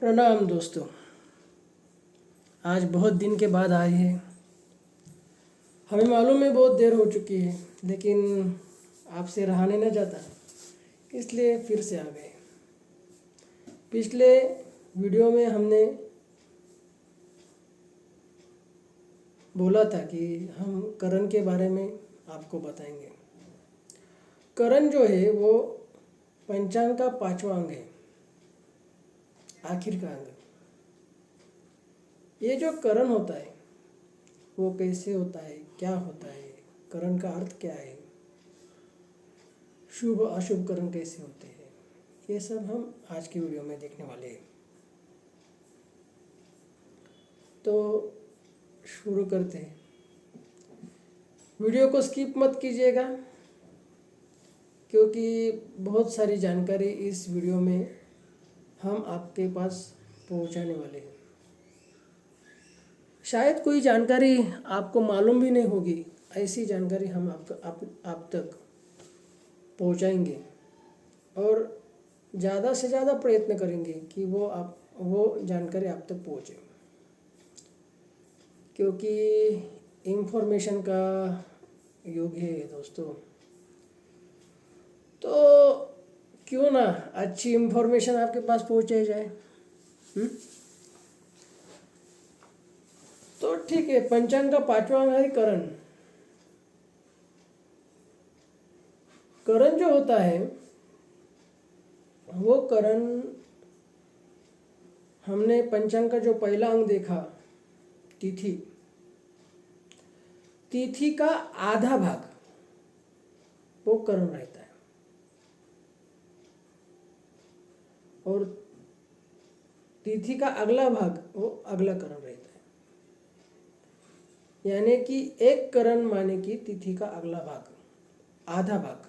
प्रणाम दोस्तों। आज बहुत दिन के बाद आए हैं। हमें मालूम है बहुत देर हो चुकी है, लेकिन आपसे रहा नहीं ना जाता, इसलिए फिर से आ गए। पिछले वीडियो में हमने बोला था कि हम करण के बारे में आपको बताएंगे। करण जो है वो पंचांग का 5वां अंग है, आखिर का अंग। ये जो करण होता है वो कैसे होता है, क्या होता है, करण का अर्थ क्या है, शुभ अशुभ करण कैसे होते हैं, ये सब हम आज की वीडियो में देखने वाले हैं। तो शुरू करते हैं। वीडियो को स्किप मत कीजिएगा, क्योंकि बहुत सारी जानकारी इस वीडियो में हम आपके पास पहुंचाने वाले हैं। शायद कोई जानकारी आपको मालूम भी नहीं होगी, ऐसी जानकारी हम आप तक पहुंचाएंगे और ज़्यादा से ज़्यादा प्रयत्न करेंगे कि वो जानकारी आप तक पहुंचे, क्योंकि इन्फॉर्मेशन का युग है दोस्तों। तो क्यों ना अच्छी इन्फॉर्मेशन आपके पास पहुंचाई जाए। तो ठीक है, पंचांग का 5वां अंग है करण। करण जो होता है वो करण, हमने पंचांग का जो पहला अंग देखा तिथि, तिथि का आधा भाग वो करण रहता है और तिथि का अगला भाग वो अगला करण रहता है। यानी कि एक करण माने कि तिथि का अगला भाग, आधा भाग,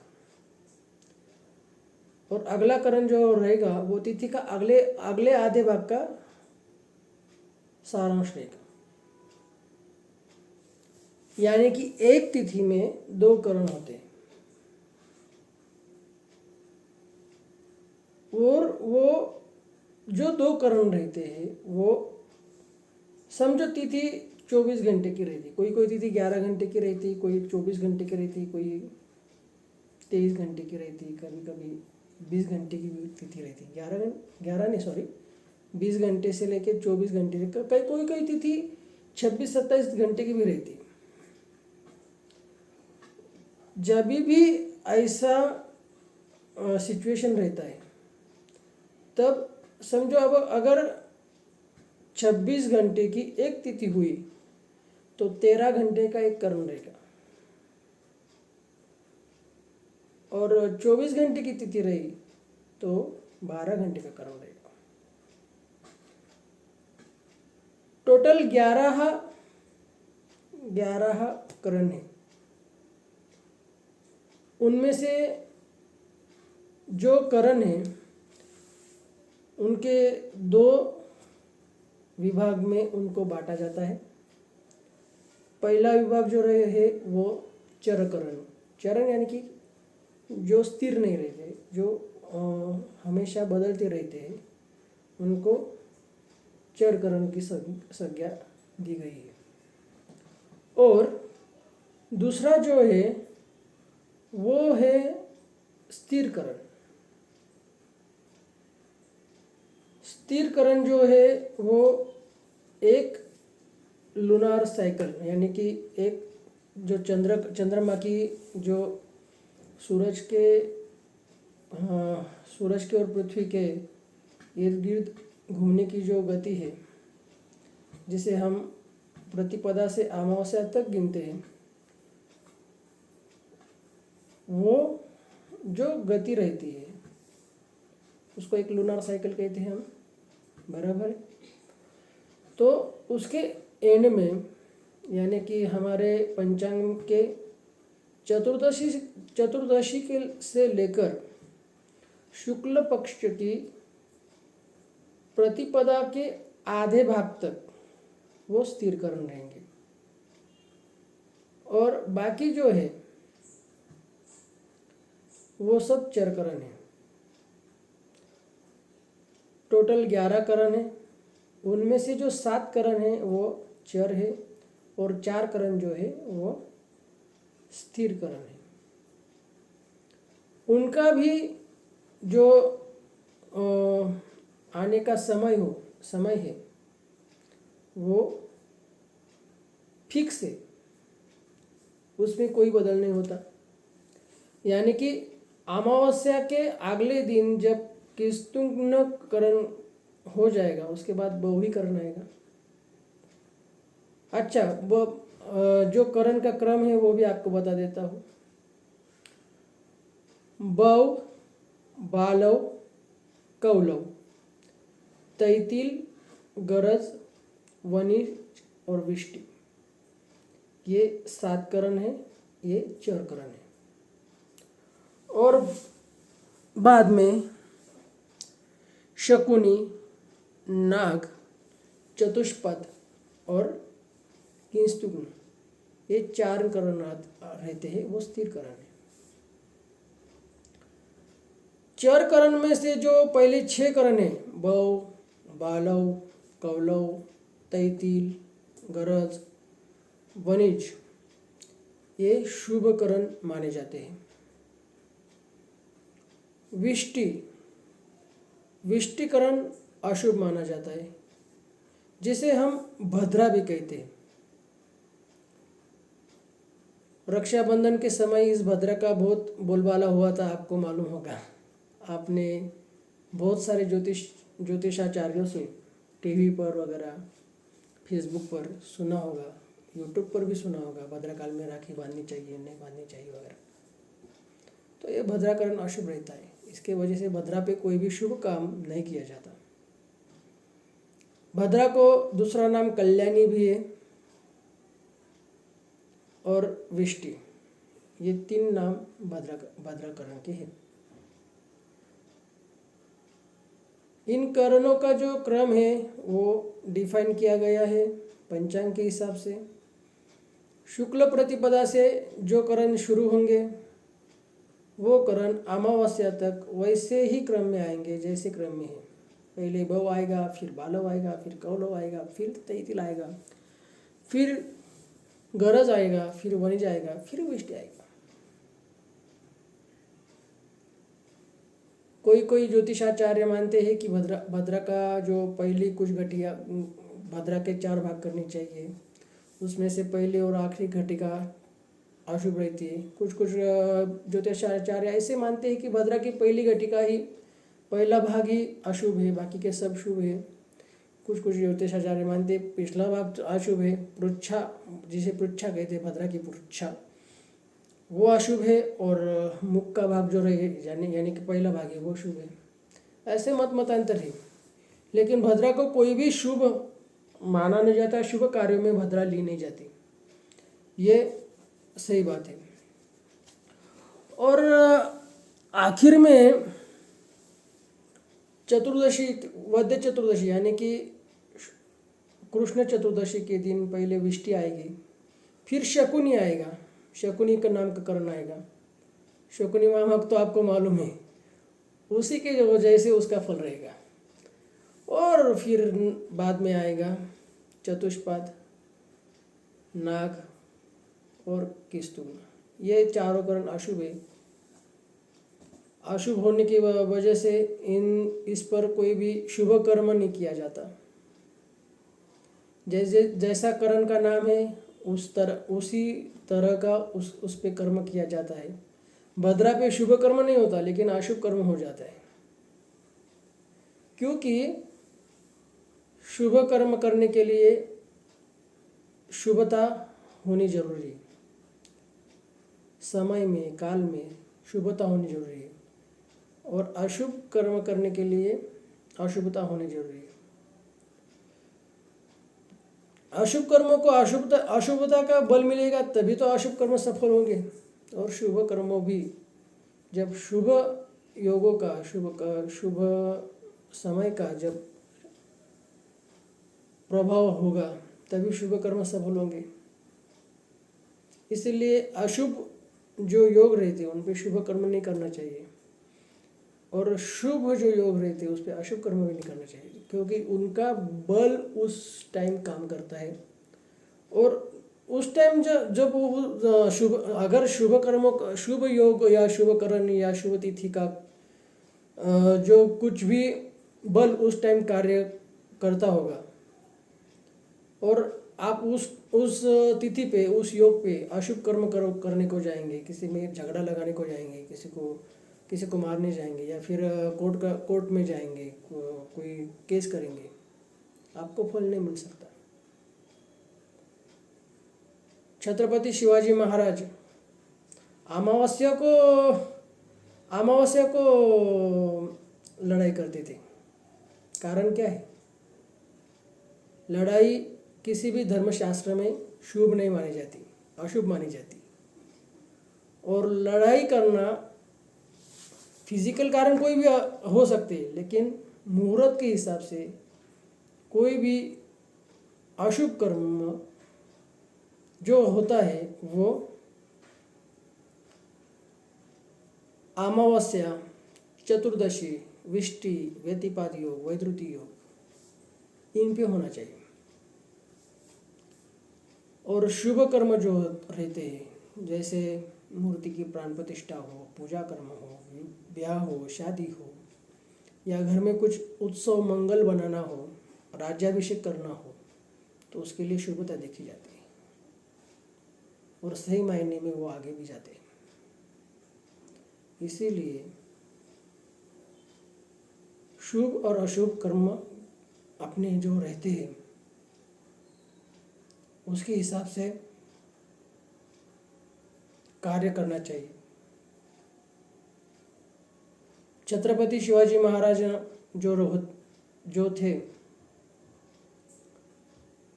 और अगला करण जो रहेगा वो तिथि का अगले अगले आधे भाग का सारांश रहेगा। यानी कि एक तिथि में 2 करण होते हैं और वो जो 2 करण रहते हैं वो समझो तिथि 24 घंटे की रहती। कोई तिथि 11 घंटे की रहती, कोई 24 घंटे की रहती, कोई 23 घंटे की रहती, कभी कभी 20 घंटे की भी तिथि रहती। 11 नहीं सॉरी 20 घंटे से लेकर 24 घंटे तक। कोई तिथि 26-27 घंटे की भी रहती। जब भी ऐसा सिचुएशन रहता है तब समझो अब अगर 26 घंटे की एक तिथि हुई तो 13 घंटे का एक करण रहेगा, और 24 घंटे की तिथि रही तो 12 घंटे का करण रहेगा। टोटल 11 करण है। उनमें से जो करण है उनके 2 विभाग में उनको बांटा जाता है। पहला विभाग जो रहे है वो चरकरण। चरण यानी कि जो स्थिर नहीं रहते, जो हमेशा बदलते रहते हैं, उनको चरकरण की संज्ञा दी गई है। और दूसरा जो है वो है स्थिर करण। स्थिर करण जो है वो एक लूनार साइकिल, यानी कि एक जो चंद्रमा की जो सूरज के और पृथ्वी के इर्द गिर्द घूमने की जो गति है, जिसे हम प्रतिपदा से अमावस्या तक गिनते हैं, वो जो गति रहती है उसको एक लूनार साइकिल कहते हैं हम, बराबर है। तो उसके एंड में, यानी कि हमारे पंचांग के चतुर्दशी के से लेकर शुक्ल पक्ष की प्रतिपदा के आधे भाग तक वो स्थिर करण रहेंगे, और बाकी जो है वो सब चरकरण है। टोटल 11 करण है, उनमें से जो 7 करण है वो चर है और 4 करण जो है वो स्थिर करण है। उनका भी जो आने का समय है वो फिक्स है, उसमें कोई बदल नहीं होता। यानी कि अमावस्या के अगले दिन जब किस्तुग्न करण हो जाएगा उसके बाद बहुवी करण आएगा। अच्छा, वो जो करण का क्रम है वो भी आपको बता देता हूँ। बव, बालव, कौलव, तैतिल, गरज, वनिज और विष्टि, ये 7 करण है, ये चर करण है। और बाद में शकुनी, नाग, चतुष्पद और किंस्तुग्न, ये 4 करण रहते हैं, वो स्थिर करण है। चर करण में से जो पहले 6 करण है, बव, बालव, कौलव, तैतिल, गरज, वनिज, ये शुभ करण माने जाते हैं। विष्टिकरण अशुभ माना जाता है, जिसे हम भद्रा भी कहते हैं। रक्षाबंधन के समय इस भद्रा का बहुत बोलबाला हुआ था, आपको मालूम होगा। आपने बहुत सारे ज्योतिषाचार्यों से टीवी पर वगैरह, फेसबुक पर सुना होगा, यूट्यूब पर भी सुना होगा, भद्राकाल में राखी बांधनी चाहिए, नहीं बांधनी चाहिए वगैरह। तो ये भद्राकरण अशुभ रहता है, इसके वजह से भद्रा पे कोई भी शुभ काम नहीं किया जाता। भद्रा को दूसरा नाम कल्याणी भी है और विष्टि, ये 3 नाम भद्राकरण के हैं। इन करणों का जो क्रम है वो डिफाइन किया गया है पंचांग के हिसाब से। शुक्ल प्रतिपदा से जो करण शुरू होंगे वो करण अमावस्या तक वैसे ही क्रम में आएंगे जैसे क्रम में है। पहले बव आएगा, फिर बालव आएगा, फिर कौलव आएगा, फिर तैतिल आएगा, फिर गरज आएगा, फिर वनिज आएगा, फिर विष्टि आएगा। कोई ज्योतिषाचार्य मानते हैं कि भद्रा का जो पहली कुछ घटिया, भद्रा के 4 भाग करनी चाहिए, उसमें से पहले और आखिरी घटिका अशुभ रहती है। कुछ ज्योतिषाचार्य ऐसे मानते हैं कि भद्रा की पहली घटिका ही, पहला भाग ही अशुभ है, बाकी के सब शुभ है। कुछ ज्योतिषाचार्य मानते हैं पिछला भाग अशुभ है, पृच्छा, जिसे पृच्छा कहते हैं, भद्रा की पृच्छा, वो अशुभ है, और मुख का भाग जो रहे यानी कि पहला भाग है वो शुभ है। ऐसे मतांतर है, लेकिन भद्रा को कोई भी शुभ माना नहीं जाता, शुभ कार्यों में भद्रा ली नहीं जाती, ये सही बात है। और आखिर में चतुर्दशी, वद्य चतुर्दशी यानी कि कृष्ण चतुर्दशी के दिन पहले विष्टि आएगी, फिर शकुनी आएगा, शकुनी का नाम का करण आएगा। शकुनी वामक तो आपको मालूम है, उसी के वजह से उसका फल रहेगा। और फिर बाद में आएगा चतुष्पद, नाग और किस्तुग्न, ये 4 करण अशुभ है। अशुभ होने की वजह से इस पर कोई भी शुभ कर्म नहीं किया जाता। जैसा करण का नाम है उसी तरह का उस पे कर्म किया जाता है। भद्रा पे शुभ कर्म नहीं होता, लेकिन अशुभ कर्म हो जाता है, क्योंकि शुभ कर्म करने के लिए शुभता होनी जरूरी है, समय में, काल में शुभता होनी जरूरी है, और अशुभ कर्म करने के लिए अशुभता होनी जरूरी है। अशुभ कर्मों को अशुभता का बल मिलेगा तभी तो अशुभ कर्म सफल होंगे, और शुभ कर्मों भी जब शुभ योगों का, शुभ समय का जब प्रभाव होगा तभी शुभ कर्म सफल होंगे। इसलिए अशुभ जो योग रहते हैं उन पे शुभ कर्म नहीं करना चाहिए। और शुभ जो योग रहते हैं उस पर अशुभ कर्म भी नहीं करना चाहिए, क्योंकि उनका बल उस टाइम काम करता है। और उस टाइम जब वो शुभ, अगर शुभ कर्मों, शुभ योग या शुभ करण या शुभ तिथि का जो कुछ भी बल उस टाइम कार्य करता होगा, और आप उस तिथि पे, उस योग पे अशुभ कर्म करने को जाएंगे, किसी में झगड़ा लगाने को जाएंगे, किसी को मारने जाएंगे, या फिर कोर्ट में जाएंगे, कोई केस करेंगे, आपको फल नहीं मिल सकता। छत्रपति शिवाजी महाराज अमावस्या को लड़ाई करते थे। कारण क्या है? लड़ाई किसी भी धर्मशास्त्र में शुभ नहीं मानी जाती, अशुभ मानी जाती। और लड़ाई करना फिजिकल कारण कोई भी हो सकते हैं, लेकिन मुहूर्त के हिसाब से कोई भी अशुभ कर्म जो होता है वो अमावस्या, चतुर्दशी, विष्टि, व्यतिपात योग, वैद्रुति योग, इन पे होना चाहिए। और शुभ कर्म जो रहते हैं, जैसे मूर्ति की प्राण प्रतिष्ठा हो, पूजा कर्म हो, ब्याह हो, शादी हो, या घर में कुछ उत्सव मंगल बनाना हो, राज्याभिषेक करना हो, तो उसके लिए शुभता देखी जाती है और सही मायने में वो आगे भी जाते हैं। इसीलिए शुभ और अशुभ कर्म अपने जो रहते हैं उसके हिसाब से कार्य करना चाहिए। छत्रपति शिवाजी महाराज जो थे,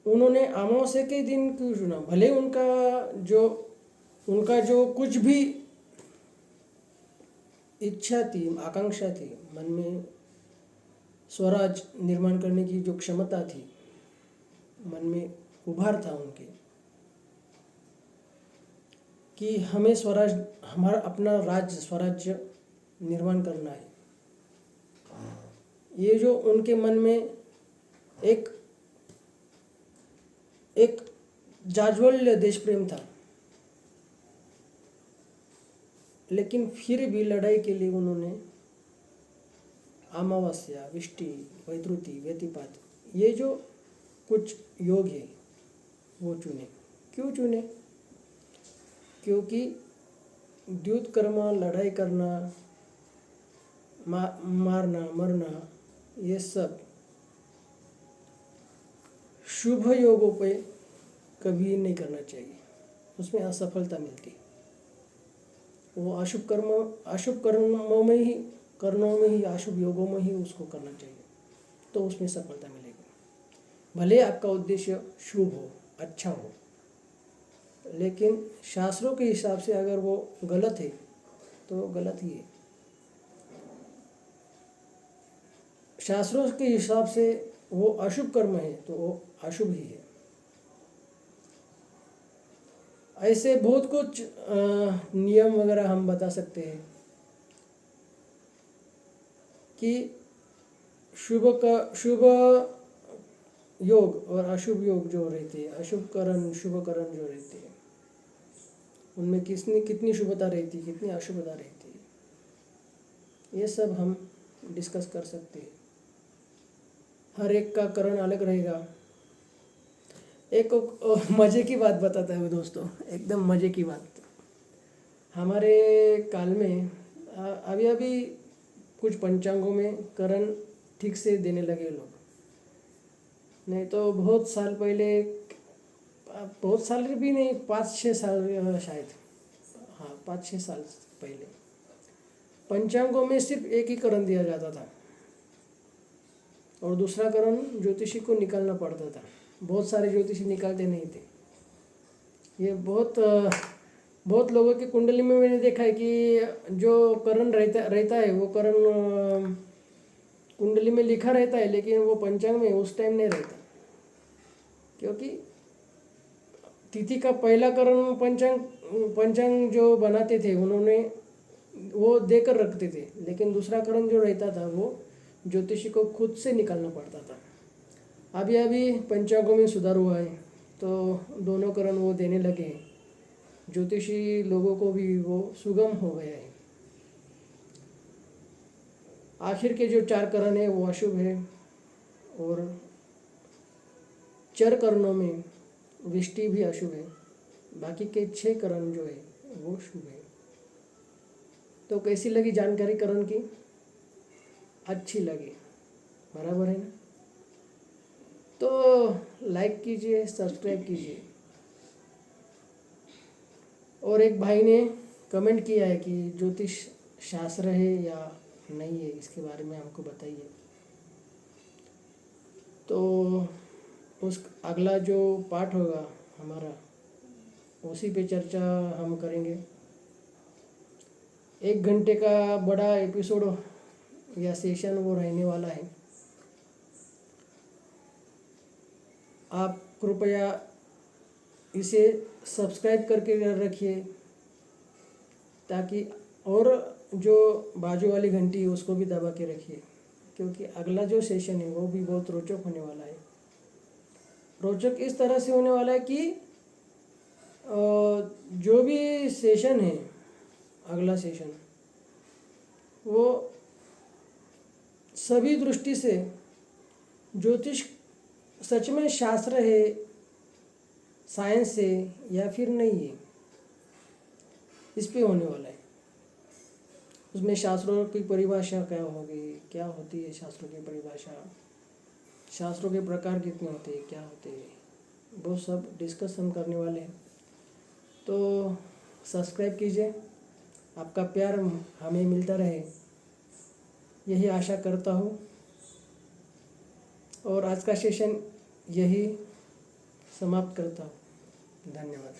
उन्होंने अमावस्या के दिन क्यों चुना? भले उनका जो कुछ भी इच्छा थी, आकांक्षा थी, मन में स्वराज निर्माण करने की जो क्षमता थी, मन में उभार था उनके कि हमें हमारा अपना स्वराज्य निर्माण करना है। ये जो उनके मन में एक जाज्वल्य देश प्रेम था, लेकिन फिर भी लड़ाई के लिए उन्होंने अमावस्या, विष्टि, वैद्रुति, व्यतिपात, ये जो कुछ योग है वो चुने। क्यों चुने? क्योंकि द्युत कर्म, लड़ाई करना, मारना, मरना, ये सब शुभ योगों पे कभी नहीं करना चाहिए, उसमें असफलता मिलती है। वो अशुभ कर्मों में ही अशुभ योगों में ही उसको करना चाहिए, तो उसमें सफलता मिलेगी। भले आपका उद्देश्य शुभ हो, अच्छा हो, लेकिन शास्त्रों के हिसाब से अगर वो गलत है तो गलत ही है। शास्त्रों के हिसाब से वो अशुभ कर्म है तो वो अशुभ ही है। ऐसे बहुत कुछ नियम वगैरह हम बता सकते हैं कि शुभ योग और अशुभ योग जो रहते हैं, अशुभ करण, शुभ करण जो रहते हैं, उनमें कितनी शुभता रहती है, कितनी अशुभता रहती है, ये सब हम डिस्कस कर सकते हैं। हर एक का करण अलग रहेगा। एक मज़े की बात बताता हूँ दोस्तों, एकदम मज़े की बात। हमारे काल में अभी कुछ पंचांगों में करण ठीक से देने लगे लोग, नहीं तो बहुत साल पहले, बहुत साल भी नहीं, 5-6 साल शायद, हाँ 5-6 साल पहले पंचांगों में सिर्फ एक ही करण दिया जाता था और दूसरा करण ज्योतिषी को निकालना पड़ता था। बहुत सारे ज्योतिषी निकालते नहीं थे। ये बहुत लोगों की कुंडली में मैंने देखा है कि जो करण रहता है वो करण कुंडली में लिखा रहता है, लेकिन वो पंचांग में उस टाइम नहीं रहता, क्योंकि तिथि का पहला करण पंचांग जो बनाते थे उन्होंने वो देकर रखते थे, लेकिन दूसरा करण जो रहता था वो ज्योतिषी को खुद से निकालना पड़ता था। अभी अभी पंचांगों में सुधार हुआ है, तो दोनों करण वो देने लगे हैं। ज्योतिषी लोगों को भी वो सुगम हो गया है। आखिर के जो 4 करण है वो अशुभ है, और चर करणों में विष्टि भी अशुभ है। बाकी के 6 करण जो है वो शुभ है। तो कैसी लगी जानकारी करण की? अच्छी लगी, बराबर है ना? तो लाइक कीजिए, सब्सक्राइब कीजिए। और एक भाई ने कमेंट किया है कि ज्योतिष शास्त्र है या नहीं है, इसके बारे में हमको बताइए। तो उस अगला जो पार्ट होगा हमारा, उसी पे चर्चा हम करेंगे। 1 घंटे का बड़ा एपिसोड या सेशन वो रहने वाला है। आप कृपया इसे सब्सक्राइब करके रखिए, ताकि और जो बाजू वाली घंटी है उसको भी दबा के रखिए, क्योंकि अगला जो सेशन है वो भी बहुत रोचक होने वाला है। रोचक इस तरह से होने वाला है कि जो भी सेशन है, अगला सेशन, वो सभी दृष्टि से ज्योतिष सच में शास्त्र है, साइंस है या फिर नहीं है, इस पे होने वाला है। उसमें शास्त्रों की परिभाषा क्या होगी, क्या होती है शास्त्रों की परिभाषा, शास्त्रों के प्रकार कितने होते हैं, क्या होते हैं, वो सब डिस्कस हम करने वाले हैं। तो सब्सक्राइब कीजिए, आपका प्यार हमें मिलता रहे, यही आशा करता हूँ। और आज का सेशन यही समाप्त करता हूँ। धन्यवाद।